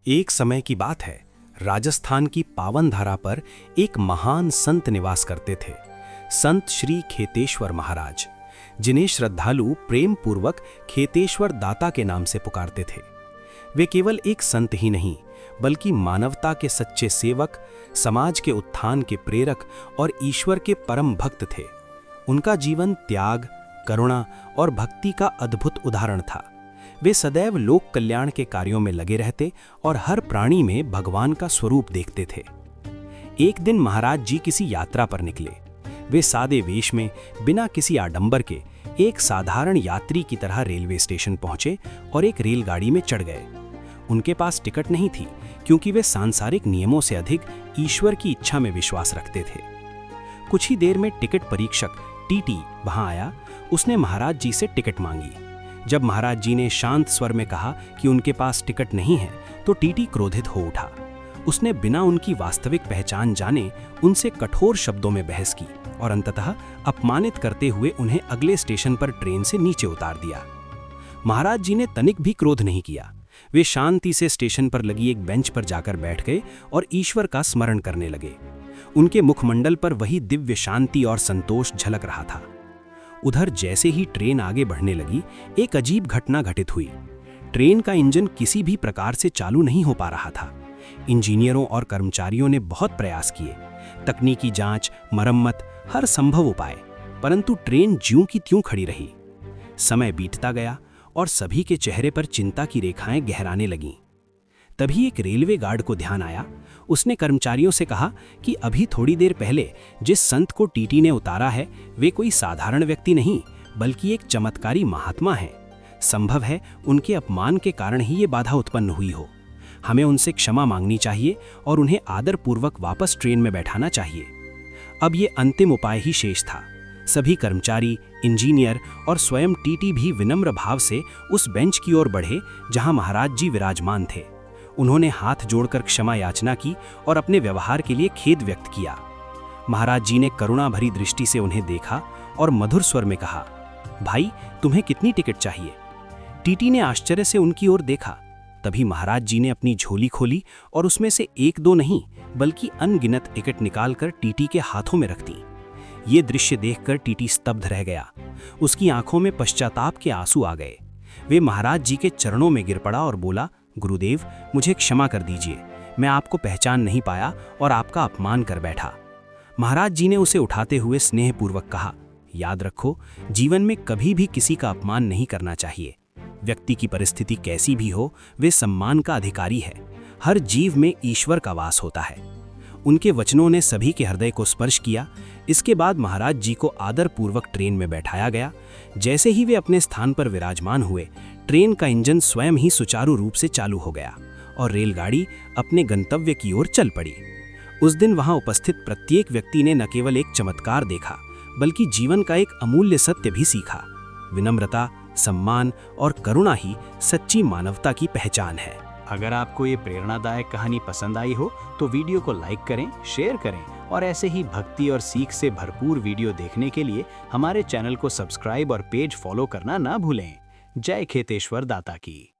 एक समय की बात है, राजस्थान की पावन धरा पर एक महान संत निवास करते थे। संत श्री खेतेश्वर महाराज, जिन्हें श्रद्धालु प्रेम पूर्वक खेतेश्वर दाता के नाम से पुकारते थे। वे केवल एक संत ही नहीं, बल्कि मानवता के सच्चे सेवक, समाज के उत्थान के प्रेरक और ईश्वर के परम भक्त थे। उनका जीवन त्याग, करुणा और भक्ति का अद्भुत उदाहरण था। वे सदैव लोक कल्याण के कार्यों में लगे रहते और हर प्राणी में भगवान का स्वरूप देखते थे। एक दिन महाराज जी किसी यात्रा पर निकले। वे सादे वेश में, बिना किसी आडंबर के, एक साधारण यात्री की तरह रेलवे स्टेशन पहुंचे और एक रेलगाड़ी में चढ़ गए। उनके पास टिकट नहीं थी, क्योंकि वे सांसारिक नियमों से अधिक ईश्वर की इच्छा में विश्वास रखते थे। कुछ ही देर में टिकट परीक्षक टीटी वहां आया। उसने महाराज जी से टिकट मांगी। जब महाराज जी ने शांत स्वर में कहा कि उनके पास टिकट नहीं है, तो टीटी क्रोधित हो उठा। उसने बिना उनकी वास्तविक पहचान जाने उनसे कठोर शब्दों में बहस की और अंततः अपमानित करते हुए उन्हें अगले स्टेशन पर ट्रेन से नीचे उतार दिया। महाराज जी ने तनिक भी क्रोध नहीं किया। वे शांति से स्टेशन पर लगी एक बेंच पर जाकर बैठ गए और ईश्वर का स्मरण करने लगे। उनके मुखमंडल पर वही दिव्य शांति और संतोष झलक रहा था। उधर जैसे ही ट्रेन आगे बढ़ने लगी, एक अजीब घटना घटित हुई। ट्रेन का इंजन किसी भी प्रकार से चालू नहीं हो पा रहा था। इंजीनियरों और कर्मचारियों ने बहुत प्रयास किए, तकनीकी जांच, मरम्मत, हर संभव उपाय, परंतु ट्रेन ज्यों की त्यों खड़ी रही। समय बीतता गया और सभी के चेहरे पर चिंता की रेखाएं गहराने लगीं। तभी एक रेलवे गार्ड को ध्यान आया। उसने कर्मचारियों से कहा कि अभी थोड़ी देर पहले जिस संत को टीटी ने उतारा है, वे कोई साधारण व्यक्ति नहीं, बल्कि एक चमत्कारी महात्मा है। संभव है उनके अपमान के कारण ही ये बाधा उत्पन्न हुई हो। हमें उनसे क्षमा मांगनी चाहिए और उन्हें आदरपूर्वक वापस ट्रेन में बैठाना चाहिए। अब ये अंतिम उपाय ही शेष था। सभी कर्मचारी, इंजीनियर और स्वयं टीटी भी विनम्र भाव से उस बेंच की ओर बढ़े जहां महाराज जी विराजमान थे। उन्होंने हाथ जोड़कर क्षमा याचना की और अपने व्यवहार के लिए खेद व्यक्त किया। महाराज जी ने करुणा भरी दृष्टि से उन्हें देखा और मधुर स्वर में कहा, भाई, तुम्हें कितनी टिकट चाहिए? टीटी ने आश्चर्य से उनकी ओर देखा। तभी महाराज जी ने अपनी झोली खोली और उसमें से एक दो नहीं, बल्कि अनगिनत टिकट निकालकर टीटी के हाथों में रख दी। ये दृश्य देखकर टीटी स्तब्ध रह गया। उसकी आंखों में पश्चाताप के आंसू आ गए। वे महाराज जी के चरणों में गिर पड़ा और बोला, गुरुदेव, मुझे क्षमा कर दीजिए। मैं आपको पहचान नहीं पाया और आपका अपमान कर बैठा। महाराज जी ने उसे उठाते हुए स्नेहपूर्वक कहा, याद रखो, जीवन में कभी भी किसी का अपमान नहीं करना चाहिए। व्यक्ति की परिस्थिति कैसी भी हो, वे सम्मान का अधिकारी है। हर जीव में ईश्वर का वास होता है। उनके वचनों ने सभी के हृदय को स्पर्श किया। इसके बाद महाराज जी को आदरपूर्वक ट्रेन में बैठाया गया। जैसे ही वे अपने स्थान पर विराजमान हुए, ट्रेन का इंजन स्वयं ही सुचारू रूप से चालू हो गया और रेलगाड़ी अपने गंतव्य की ओर चल पड़ी। उस दिन वहां उपस्थित प्रत्येक व्यक्ति ने न केवल एक चमत्कार देखा, बल्कि जीवन का एक अमूल्य सत्य भी सीखा। विनम्रता, सम्मान और करुणा ही सच्ची मानवता की पहचान है। अगर आपको ये प्रेरणादायक कहानी पसंद आई हो तो वीडियो को लाइक करें, शेयर करें और ऐसे ही भक्ति और सीख से भरपूर वीडियो देखने के लिए हमारे चैनल को सब्सक्राइब और पेज फॉलो करना ना भूलें। जय खेतेश्वर दाता की।